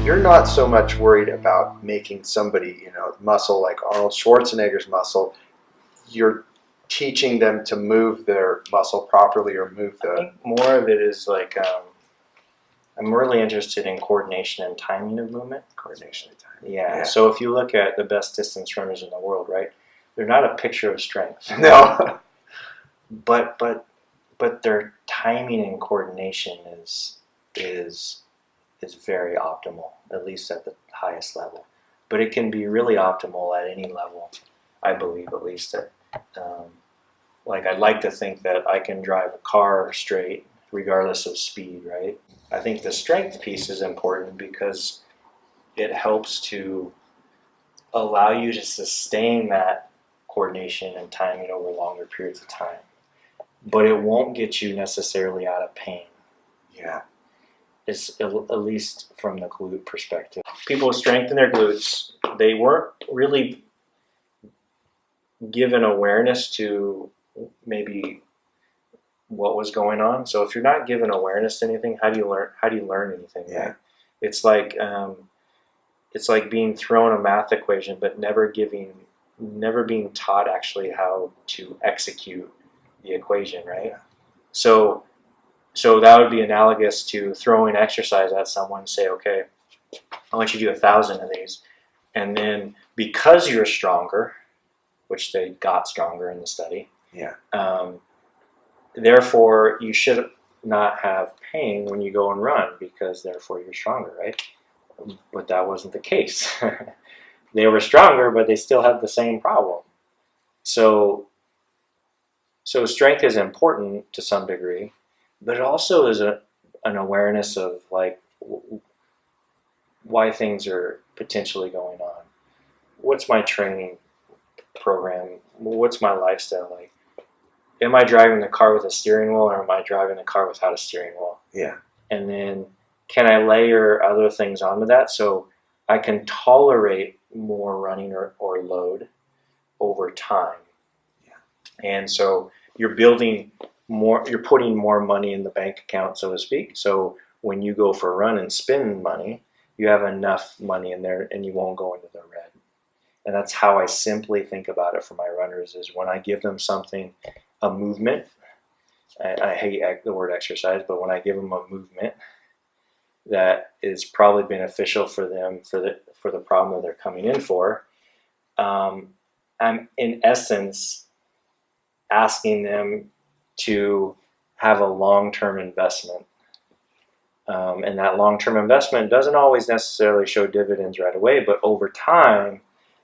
You're not so much worried about making somebody, muscle like Arnold Schwarzenegger's muscle. You're teaching them to move their muscle properly or move I the think more of it is like I'm really interested in coordination and timing of movement. coordination of time. Yeah. So if you look at the best distance runners in the world, right, they're not a picture of strength. No. But their timing and coordination is very optimal, at least at the highest level. But it can be really optimal at any level, I believe, at least. Like I'd like to think that I can drive a car straight regardless of speed, right? I think the strength piece is important because it helps to allow you to sustain that coordination and timing over longer periods of time. But it won't get you necessarily out of pain. Yeah. It's at least from the glute perspective. People with strength in their glutes, they weren't really given awareness to maybe what was going on. So if you're not given awareness to anything, how do you learn anything? Yeah. Right? It's like being thrown a math equation, but never being taught actually how to execute the equation, right? Yeah. So that would be analogous to throwing exercise at someone and say, okay, I want you to do 1,000 of these. And then because you're stronger, which they got stronger in the study, Yeah. Therefore you should not have pain when you go and run because therefore you're stronger, right? But that wasn't the case. They were stronger, but they still had the same problem. So strength is important to some degree, but it also is an awareness of like why things are potentially going on. What's my training program? What's my lifestyle like? Am I driving the car with a steering wheel or am I driving the car without a steering wheel? Yeah. And then can I layer other things onto that so I can tolerate more running or load over time? Yeah. And so you're building more, you're putting more money in the bank account, so to speak. So when you go for a run and spend money, you have enough money in there and you won't go into the red. And that's how I simply think about it for my runners is when I give them something, a movement, I hate the word exercise, but when I give them a movement that is probably beneficial for them for the problem that they're coming in for, I'm in essence asking them to have a long-term investment. And that long-term investment doesn't always necessarily show dividends right away, but over time,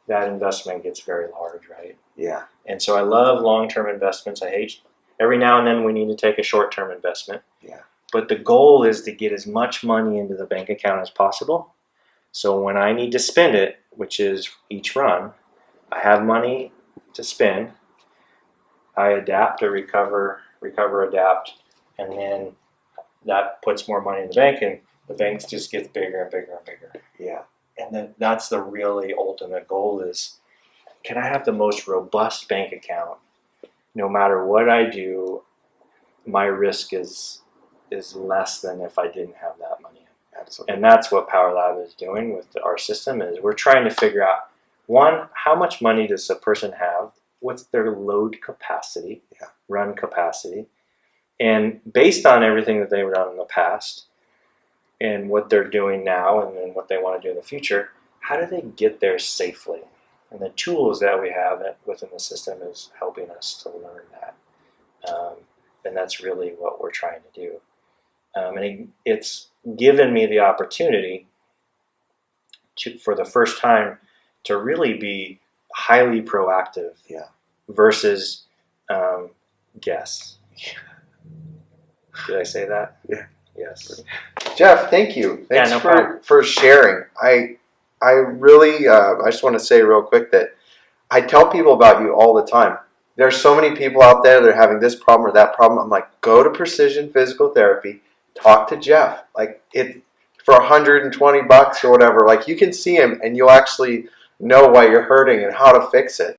that investment gets very large, right? Yeah. And so I love long-term investments. I hate every now and then we need to take a short-term investment. Yeah. But the goal is to get as much money into the bank account as possible. So when I need to spend it, which is each run, I have money to spend. I adapt or recover, adapt, and then that puts more money in the bank, and the bank just gets bigger and bigger and bigger. Yeah. And then that's the really ultimate goal is, can I have the most robust bank account? No matter what I do, my risk is less than if I didn't have that money. Absolutely. And that's what Power Lab is doing with our system is we're trying to figure out, one, how much money does a person have? What's their load capacity, run capacity? And based on everything that they've done in the past and what they're doing now and then what they want to do in the future, how do they get there safely? And the tools that we have within the system is helping us to learn that. And that's really what we're trying to do. And it's given me the opportunity for the first time to really be highly proactive versus guess. Did I say that? Yeah. Yes. Jeff, thank you. Thanks problem. for sharing. I really, I just want to say real quick that I tell people about you all the time. There's so many people out there that are having this problem or that problem. I'm like, go to Precision Physical Therapy, talk to Jeff. Like it for $120 or whatever. Like you can see him and you'll actually know why you're hurting and how to fix it.